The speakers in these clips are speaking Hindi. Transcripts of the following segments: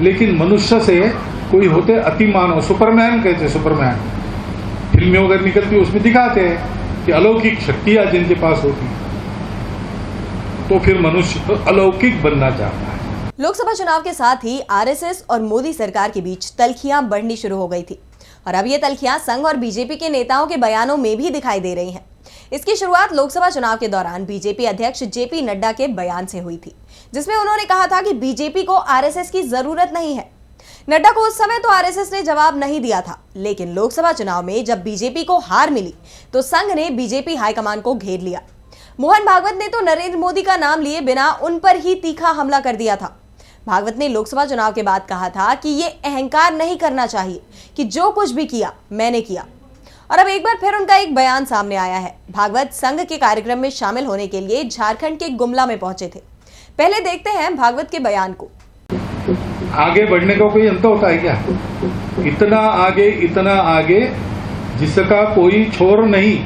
लेकिन मनुष्य से कोई होते अति मानव, सुपरमैन कहते, सुपरमैन फिल्में वगैरह निकलती उसमें दिखाते हैं कि अलौकिक शक्तियां जिनके पास होती, तो फिर मनुष्य अलौकिक बनना चाहता है। लोकसभा चुनाव के साथ ही आरएसएस और मोदी सरकार के बीच तल्खियां बढ़नी शुरू हो गई थी और अब ये तल्खियां संघ और बीजेपी के नेताओं के बयानों में भी दिखाई दे रही हैं। इसकी शुरुआत लोकसभा चुनाव के दौरान बीजेपी अध्यक्ष जेपी नड्डा के बयान से हुई थी, जिसमें उन्होंने कहा था कि बीजेपी को आरएसएस की जरूरत नहीं है। नड्डा को उस समय तो आरएसएस ने जवाब नहीं दिया था, लेकिन लोकसभा चुनाव में जब बीजेपी को हार मिली तो संघ ने बीजेपी हाईकमान को घेर लिया। मोहन भागवत ने तो नरेंद्र मोदी का नाम लिए बिना उन पर ही तीखा हमला कर दिया था। भागवत ने लोकसभा चुनाव के बाद कहा था कि ये अहंकार नहीं करना चाहिए कि जो कुछ भी किया मैंने किया। और अब एक बार फिर उनका एक बयान सामने आया है। भागवत संघ के कार्यक्रम में शामिल होने के लिए झारखंड के गुमला में पहुंचे थे। पहले देखते हैं भागवत के बयान को। आगे बढ़ने का कोई अंत होता है क्या? इतना आगे जिसका कोई छोर नहीं,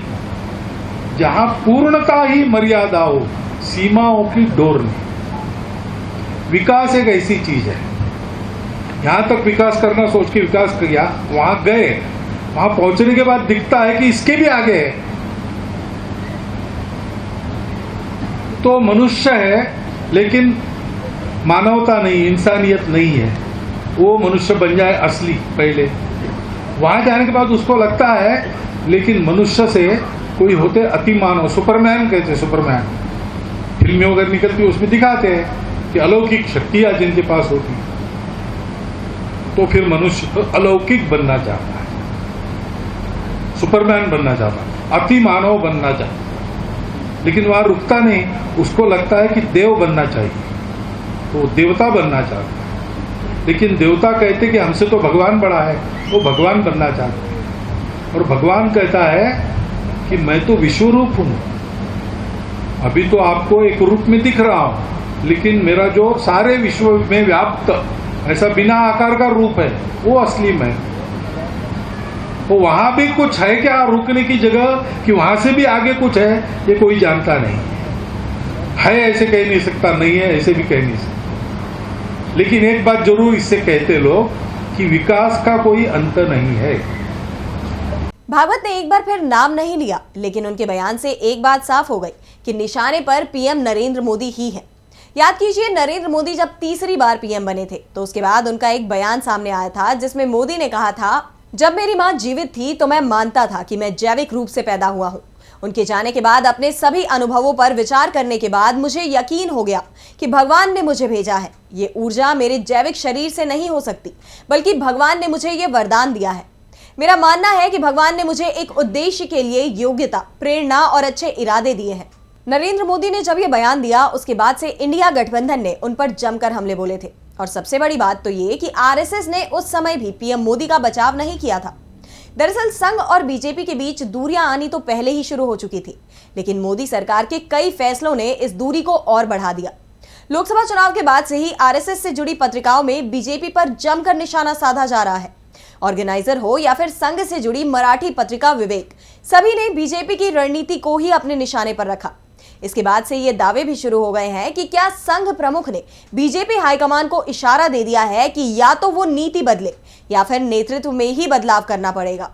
जहां पूर्णता ही मर्यादा हो, सीमाओं की डोर नहीं। विकास एक ऐसी चीज है, यहां तक विकास करना सोच के विकास किया, वहां गए, वहां पहुंचने के बाद दिखता है कि इसके भी आगे है, तो मनुष्य है लेकिन मानवता नहीं, इंसानियत नहीं है। वो मनुष्य बन जाए असली पहले, वहां जाने के बाद उसको लगता है लेकिन मनुष्य से कोई होते अति मानव, सुपरमैन कहते, सुपरमैन फिल्में वगैरह निकलती उसमें दिखाते हैं कि अलौकिक शक्तियां जिनके पास होती, तो फिर मनुष्य अलौकिक बनना चाहता है, सुपरमैन बनना चाहता है, अति मानव बनना चाहता है। लेकिन वहां रुकता नहीं, उसको लगता है कि देव बनना चाहिए, तो देवता बनना चाहता है। लेकिन देवता कहते कि हमसे तो भगवान बड़ा है, वो भगवान बनना चाहता है। और भगवान कहता है कि मैं तो विश्व रूप हूं, अभी तो आपको एक रूप में दिख रहा हूं, लेकिन मेरा जो सारे विश्व में व्याप्त ऐसा बिना आकार का रूप है, वो असली मैं। तो वहां भी कुछ है क्या रुकने की जगह, कि वहां से भी आगे कुछ है, ये कोई जानता नहीं है। ऐसे कह नहीं सकता, नहीं है ऐसे भी कह नहीं सकता। लेकिन एक बात जरूर इससे कहते लोग कि विकास का कोई अंत नहीं है। भागवत ने एक बार फिर नाम नहीं लिया, लेकिन उनके बयान से एक बात साफ हो गई कि निशाने पर पीएम नरेंद्र मोदी ही है। याद कीजिए, नरेंद्र मोदी जब तीसरी बार पीएम बने थे तो उसके बाद उनका एक बयान सामने आया था, जिसमें मोदी ने कहा था, जब मेरी मां जीवित थी तो मैं मानता था कि मैं जैविक रूप से पैदा हुआ हूं। उनके जाने के बाद अपने सभी अनुभवों पर विचार करने के बाद मुझे यकीन हो गया कि भगवान ने मुझे भेजा है। ये ऊर्जा मेरे जैविक शरीर से नहीं हो सकती, बल्कि भगवान ने मुझे ये वरदान दिया है। मेरा मानना है कि भगवान ने मुझे एक उद्देश्य के लिए योग्यता, प्रेरणा और अच्छे इरादे दिए हैं। नरेंद्र मोदी ने जब ये बयान दिया, उसके बाद से इंडिया गठबंधन ने उन पर जमकर हमले बोले थे। और सबसे बड़ी बात तो ये कि आरएसएस ने उस समय भी पीएम मोदी का बचाव नहीं किया था। दरअसल संघ और बीजेपी के बीच दूरियां आनी तो पहले ही शुरू हो चुकी थी, लेकिन मोदी सरकार के कई फैसलों ने इस दूरी को और बढ़ा दिया। लोकसभा चुनाव के बाद से ही आरएसएस से जुड़ी पत्रिकाओं में बीजेपी पर जमकर निशाना साधा जा रहा है। ऑर्गेनाइजर हो या फिर संघ से जुड़ी मराठी पत्रिका विवेक, सभी ने बीजेपी की रणनीति को ही अपने निशाने पर रखा। इसके बाद से ये दावे भी शुरू हो गए हैं कि क्या संघ प्रमुख ने बीजेपी हाईकमान को इशारा दे दिया है कि या तो वो नीति बदले या फिर नेतृत्व में ही बदलाव करना पड़ेगा।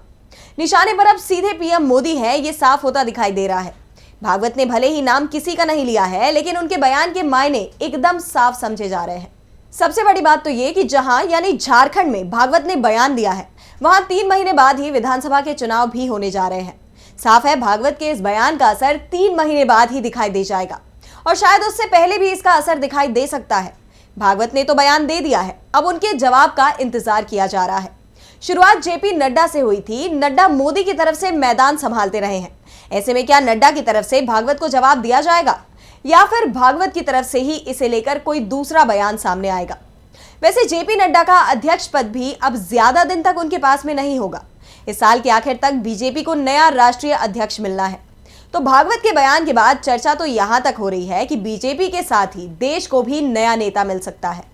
निशाने पर अब सीधे पीएम मोदी है, ये साफ होता दिखाई दे रहा है। भागवत ने भले ही नाम किसी का नहीं लिया है, लेकिन उनके बयान के मायने एकदम साफ समझे जा रहे हैं। सबसे बड़ी बात तो ये कि जहां यानी झारखंड में भागवत ने बयान दिया है, वहां 3 महीने बाद ही विधानसभा के चुनाव भी होने जा रहे हैं। साफ है, भागवत के इस बयान का असर 3 महीने बाद ही दिखाई दे जाएगा और शायद उससे पहले भी इसका असर दिखाई दे सकता है। भागवत ने तो बयान दे दिया है, अब उनके जवाब का इंतजार किया जा रहा है। शुरुआत जेपी नड्डा से हुई थी। नड्डा मोदी की तरफ से मैदान संभालते रहे हैं। ऐसे में क्या नड्डा की तरफ से भागवत को जवाब दिया जाएगा या फिर भागवत की तरफ से ही इसे लेकर कोई दूसरा बयान सामने आएगा? वैसे जेपी नड्डा का अध्यक्ष पद भी अब ज्यादा दिन तक उनके पास में नहीं होगा। इस साल के आखिर तक बीजेपी को नया राष्ट्रीय अध्यक्ष मिलना है। तो भागवत के बयान के बाद चर्चा तो यहां तक हो रही है कि बीजेपी के साथ ही देश को भी नया नेता मिल सकता है।